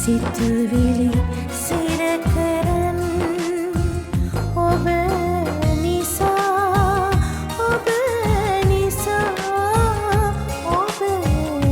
සිතුවිලි සිර කරන් ඔබ නිසා ඔබ නිසා ඔබ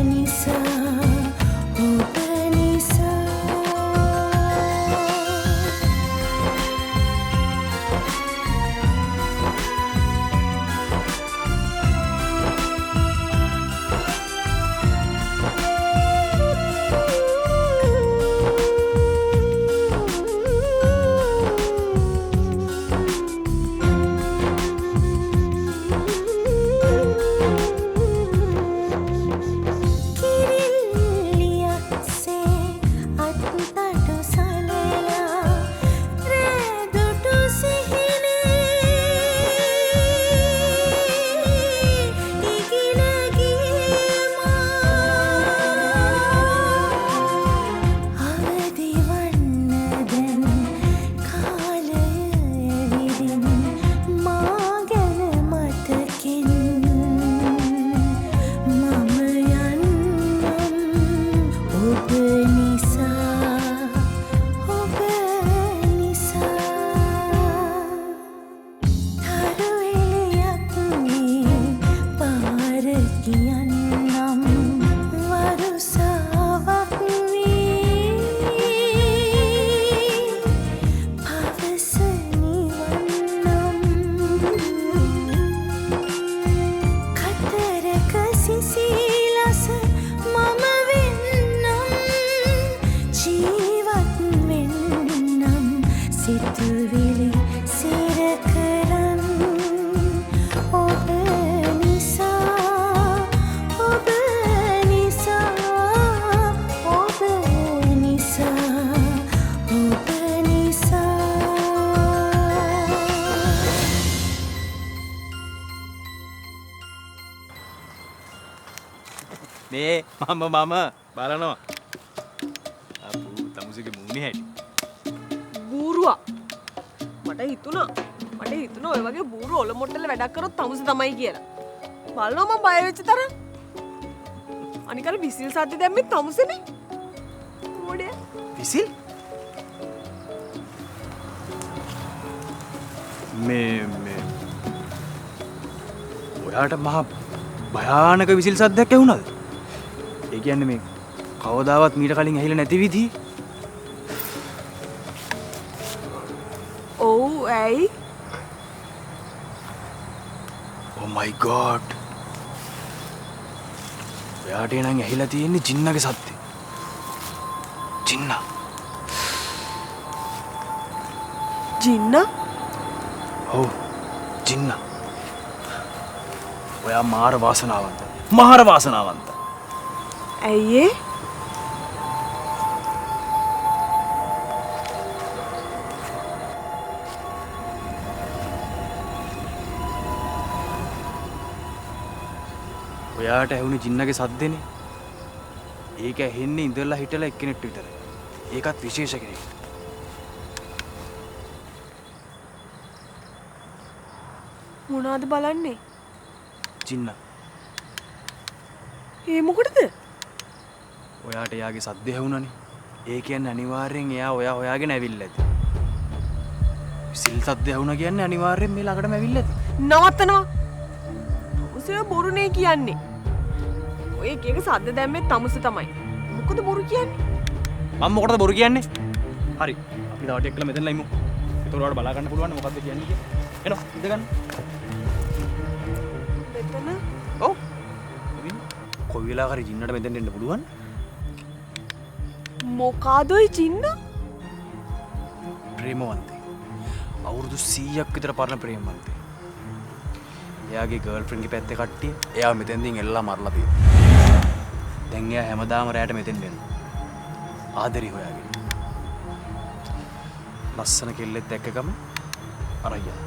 නිසා ඔබ නිසා සිතුවිලි සිර කරන් ඔබ නිසා ඔබ නිසා ඔබ නිසා ඔබ නිසා මේ මම බලනවා අපු තමුසේගේ මූණේ හැටි බූරුවා මට හිතුණා ඔය වගේ බූරු ඔල මොට්ටල වැඩක් කරොත් තමුසේ තමයි කියලා. බලනවා මම බය වෙච්ච තරම්. අනික අර විසිල් සද්ද දැම්මේ තමුසේනේ. මොඩේ. විසිල්? මේ ඔයාට මහා භයානක විසිල් සද්දයක් ඇහුණාද? ඒ කියන්නේ මේ කවදාවත් මීට කලින් ඇහිලා නැති විදිහේ. ඔව් ඇයි? Oh my god. ඔයාට එනං ඇහිලා තියෙන්නේ ජින්නගේ සද්දේ. ජින්න? ඔව් ජින්න. ඔයා මාර වාසනාවන්ත. ඇයි ඒ? ඔයාට ඇහුනේ ජින්නගේ සද්දෙනේ. ඒක ඇහෙන්නේ ඉඳලා හිටලා එක්කෙනෙක්ට විතරයි. ඒකත් විශේෂ කෙනෙක්. මොනවද බලන්නේ? ජින්න. ඒ මොකටද? ඔයාට එයාගේ සද්ද ඇහුණානේ. ඒ කියන්නේ අනිවාර්යෙන් එයා ඔයා හොයාගෙන ඇවිල්ලා ඇති. විසිල් සද්ද ඇහුණා කියන්නේ අනිවාර්යෙන් මේ ළඟටම ඇවිල්ලා ඇති. නවත්තනවා. තමුසේ බොරුනේ කියන්නේ. ඔය එක එක සද්ද දැම්මේ තමුසේ තමයි. මොකද බොරු කියන්නේ? මම මොකටද බොරු කියන්නේ? හරි. අපි තව ටිකක් කළා මෙතන ඉමු. ඒතකොට ඔයාලට බලා ගන්න පුළුවන් මොකද්ද කියන්නේ කියලා. එනවා ඉඳ ගන්න. මෙතන ඔව්. ඉතින් කොයි වෙලාවක හරි ජින්නට මෙතෙන් එන්න පුළුවන්. මොකාදොයි ජින්න? ප්‍රේමවන්තේ. අවුරුදු 100ක් විතර පරණ ප්‍රේමවන්තේ. එයාගේ ගර්ල්ෆ්‍රෙන්ඩ්ගේ පැත්තේ කට්ටිය එයා මෙතෙන්දින් එල්ලලා මරලා තියෙනවා. දැන් එයා හැමදාම රැයට මෙතෙන් එනවා. ආදරි හොයාගෙන. ලස්සන කෙල්ලෙක් දැක්කගම අරයියා.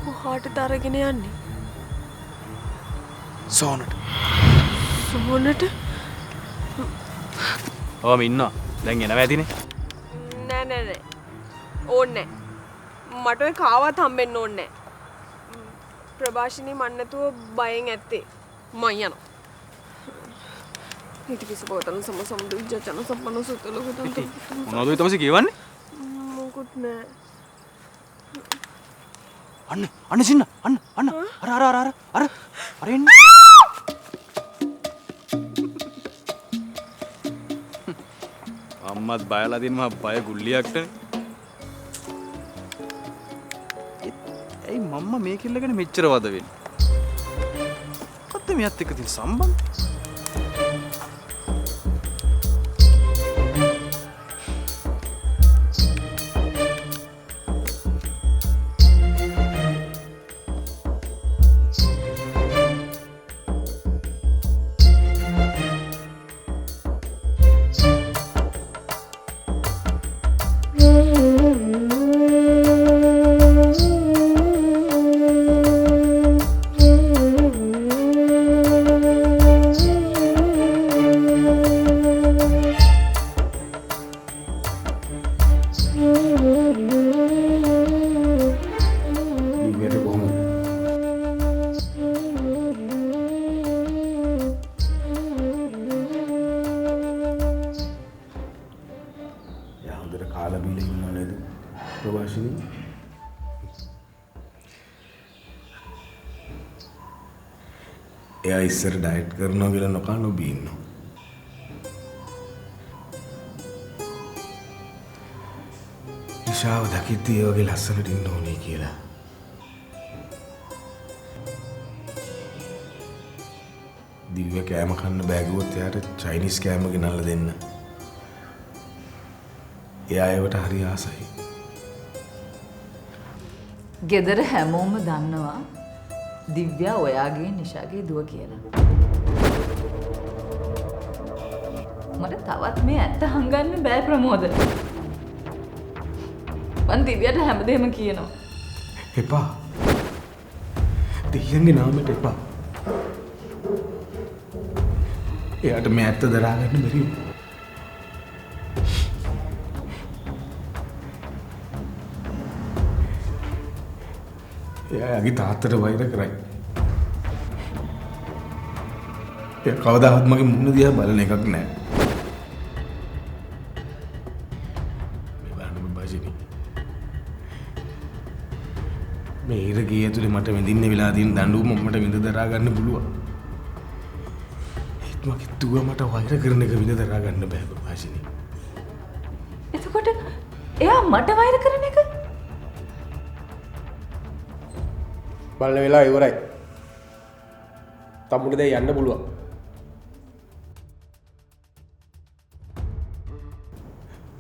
කොහාටද අරගෙන යන්නේ? සෝනට. සෝනට? ඔවම ඉන්නවා. දැන් එනවා ඇතිනේ. නෑ නෑ නෑ. ඕන්නේ නෑ. මට ඔය කාවත් හම්බෙන්න ඕනේ නෑ. ප්‍රභාෂිනී මන් නැතුව බයෙන් ඇත්තේ. මං යනවා. ඉති කිසි බවතන සමසමුදු ජන සම්පන්න සුතල හොතන් මොනවද තමසි කියවන්නේ? මොකුත් නෑ. අන්න සින්න අර එන්න. අම්මත් බයලා දින් මම බය ගුල්ලියක්ටනේ. ඇයි මම්මා මේ කෙල්ල ගැන මෙච්චර වද වෙන්නේ? මොකද්ද මෙයත් එක්ක තියෙන සම්බන්ධය? එයා ඉස්සර ඩයට් කරනවා කියලා නොකා නොබී ඉන්නවා. ඉෂාව දකිද්දී ඒ වගේ ලස්සනට ඉන්න ඕනේ කියලා. දිව්‍ය කෑම කන්න බෑගුවොත් එයාට චයිනීස් කෑම ගෙනල්ලා දෙන්න. එයා ඒවට හරි ආසයි. ගෙදර හැමෝම දන්නවා දිව්‍යා ඔයාගේ නිෂාගේ දුව කියලා. මට තවත් මේ ඇත්ත හංගන්න බෑ ප්‍රමෝද. මං දිව්‍යාට හැමදේම කියනවා. එපා. දෙයියන්ගේ නාමයට එපා. එයාට මේ ඇත්ත දරා ගන්න බැරි වුණා. එයාගේ තාත්තට වෛර කරයි. එයා කවදාවත් මගේ මුහුණ දිහා බලන එකක් නෑ. මේ බලන්න බබාජිනි. මේ ඉරගේ ඇතුලේ මට විඳින්න වෙලා තියෙන දඬුවම මට විඳ දරා ගන්න පුළුවන්. ඒත් මගේ දුව මට වෛර කරන එක විඳ දරා ගන්න බෑ බබාජිනි. එතකොට එයා මට වෛර කරන එක බලන වෙලාව ඉවරයි. තමුන්ට දැන් යන්න පුළුවන්.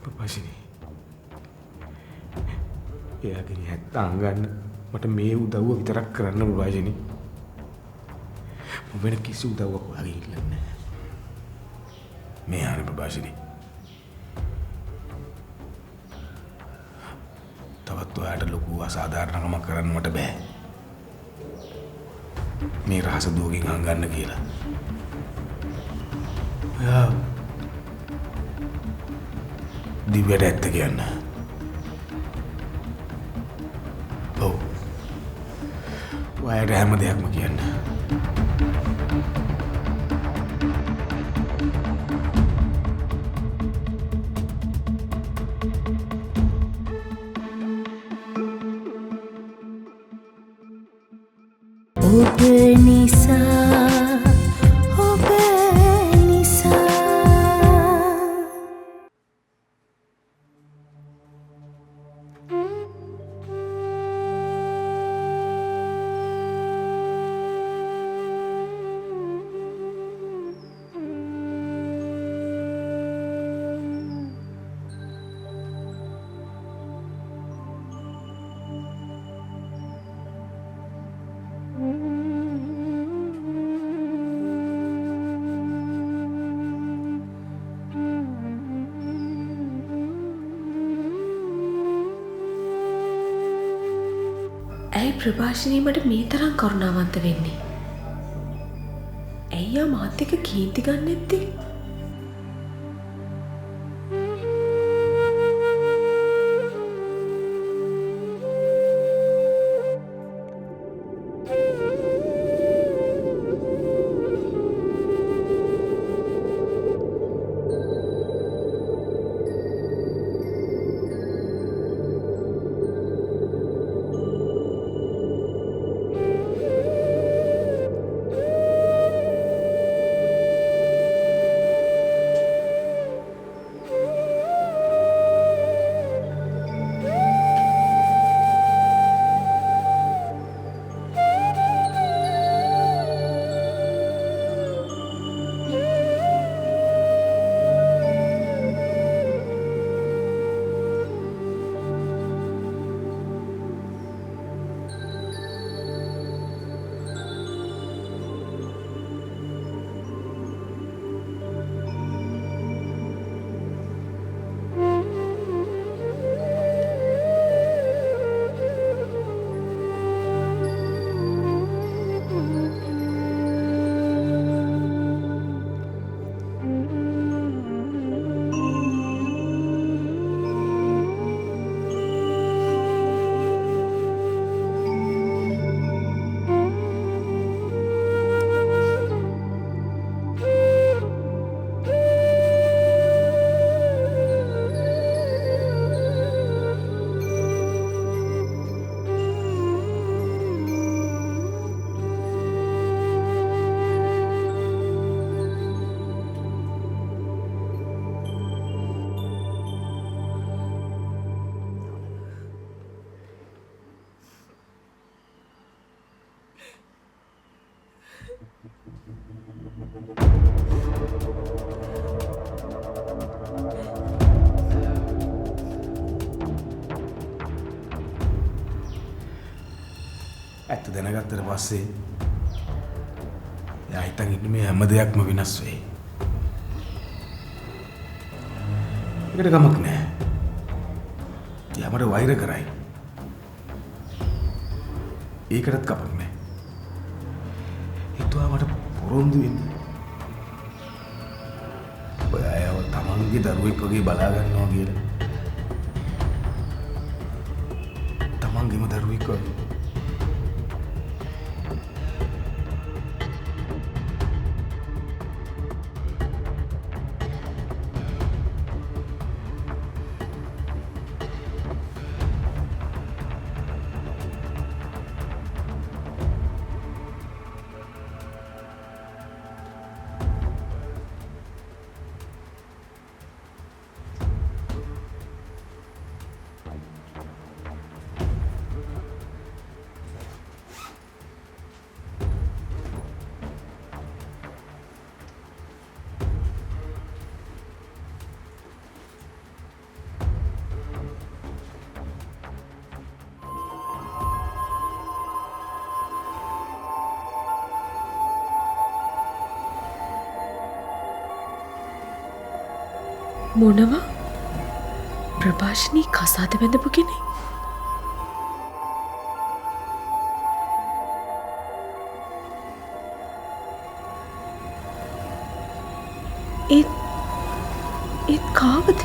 ප්‍රපාෂිනී. එයාගේ ඇත්ත අංගන්න මට මේ උදව්ව විතරක් කරන්න ප්‍රපාෂිනී. වෙන කිසි උදව්වක් ඔයාගේ ඉල්ලන්නේ නැහැ. මේ ආනේ ප්‍රපාෂිනී. තවත් ඔයාට ලොකු අසාධාරණකමක් කරන්න මට බෑ. මේ රහස දුවකින් හංගන්න කියලා. ඔයා දිව්‍යට ඇත්ත කියන්න. ඔව්. ඔයාට හැම දෙයක්ම කියන්න. ඔබ නිසා ඔබ නිසා ඇයි ප්‍රභාෂණී මට මේ තරම් කරුණාවන්ත වෙන්නේ? ඇයි යා මාත් එක්ක කීර්ති ගන්න නැත්තේ? ඇත්ත දැනගත්තට පස්සේ එයා හිතන් ඉන්නේ මේ හැම දෙයක්ම වෙනස් වෙයි. ඒකට කමක් නැහැ. එයා මට වෛර කරයි. ඒකටත් කමක් නැහැ. හිතුවා මට පොරොන්දු වෙන්න. ඔයාව තමන්ගේ දරුවෙක් වගේ බලා ගන්නවා කියලා. තමන්ගේම දරුවෙක් වගේ. මොනවා? ප්‍රභාෂණී කසාද බැඳපු කෙනෙක්? ඒත් කාවද?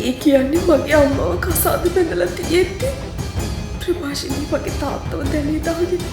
ඒ කියන්නේ මගේ අම්මව කසාද බැඳලා තියෙද්දි ප්‍රභාෂිනී වගේ තාත්තව දැලී දාගෙන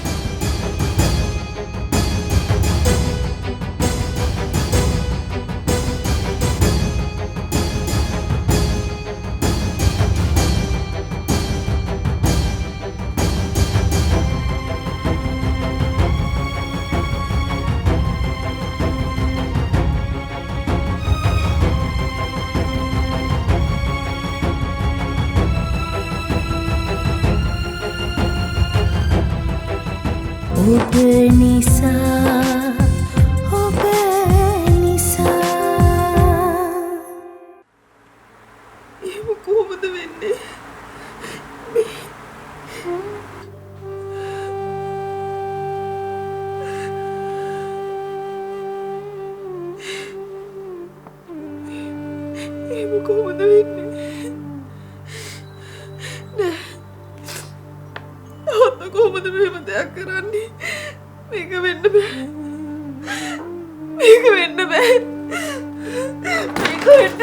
ඔබ නිසා ඔබ නිසා එහෙම කොහොමද වෙන්නේ? එහෙම කොහොමද වෙන්නේ? තාත්තා කොහොමද මෙහෙම දෙයක් කරන්නේ? මේක වෙන්න බෑ. මේක වෙන්න බෑ. මේක වෙන්න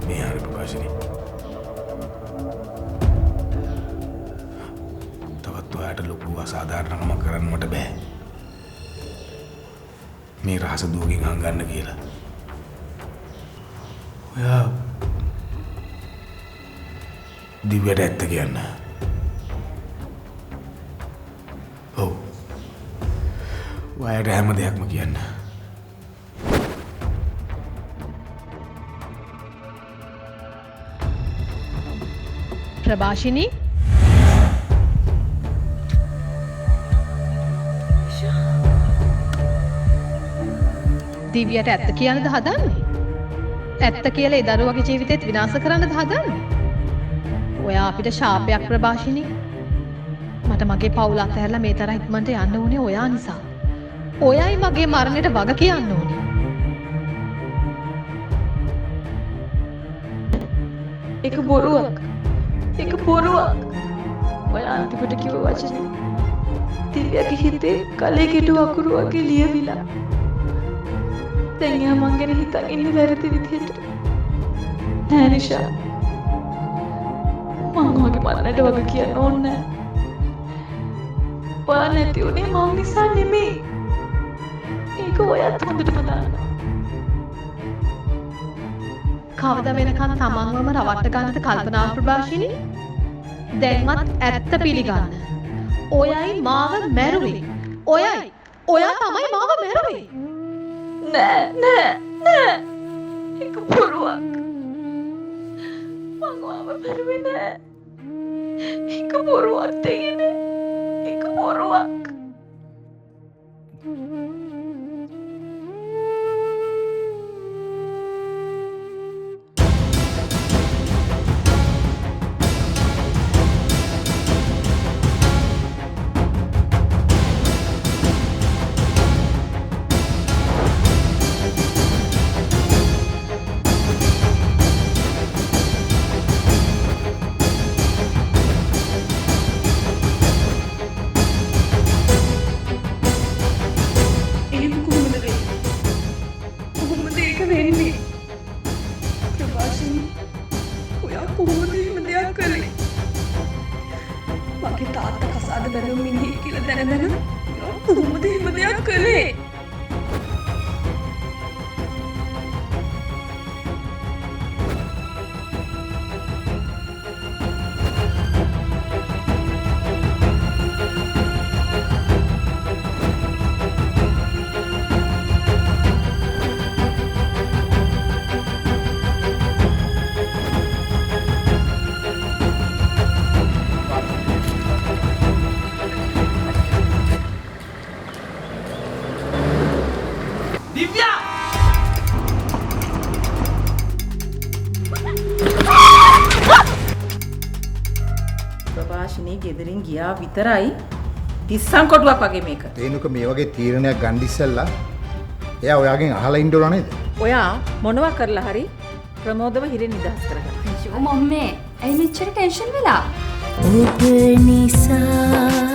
මේ හරි ප්‍රකාශනී. තවත් ඔයාට ලොකු අසාධාරණකමක් කරන්න මට බෑ. මේ රහස දුවකින් හංගන්න කියලා. ඔයා දිව්යට ඇත්ත කියන්න. ඔව්. ඔයාට හැම දෙයක්ම කියන්න. ප්‍රභාෂිනී දිව්‍යයට ඇත්ත කියන්නද හදන්නේ? ඇත්ත කියලා ඒ දරුවගේ ජීවිතේත් විනාශ කරන්නද හදන්නේ? ඔයා අපිට ශාපයක් ප්‍රභාෂිනී. මට මගේ පවුල අතහැරලා මේ තරම් ඉක්මනට යන්න ඕනේ ඔයා නිසා. ඔයයි මගේ මරණයට වග කියන්න ඕනේ. ඒක බොරුවක්. ඒක බොරුවක්. ඔයා අන්තිමට කිව්ව වචනේ දිව්‍යගේ හිතේ කලේ කෙටු අකුරු වගේ ලියවිලා. දැන් එයා මං ගැන හිතන් ඉන්නේ වැරදි විදිහට. නෑ නිෂා. මං වගේ මරණයට වග කියන්න ඕනේ නෑ. ඔයා නැති උනේ මං නිසා නෙමෙයි. ඒක ඔයත් හොඳටම දන්නවා. කවද වෙනකන් තමන්වම රවට්ට ගන්නද කල්පනා ප්‍රභාෂිනී? දැන්වත් ඇත්ත පිළිගන්න. ඔයයි මාව මැරුවේ. ඔයයි. ඔයා තමයි මාව මැරුවේ. නෑ නෑ නෑ. ඒක බොරුවක්. මම මාව මැරුවේ නෑ. ඒක බොරුවක් දෙන්නේ. ඒක බොරුවක්. මගේ තාත්තා කසාද බැලුම් මිනිහෙක් කියලා දැන කොහොමද එහෙම දෙයක් කළේ? ප්‍රභාෂිනී ගෙදරින් ගියා විතරයි තිස්සන් කොටුවක් වගේ මේක. රේණුක මේ වගේ තීරණයක් ගන්න ඉස්සෙල්ලා එයා ඔයාගෙන් අහලා ඉන්න ඕන නේද? ඔයා මොනවා කරලා හරි ප්‍රමෝදව හිරෙන් නිදහස් කරගන්න. මම්මේ ඇයි මෙච්චර ටෙන්ෂන් වෙලා ඔබ නිසා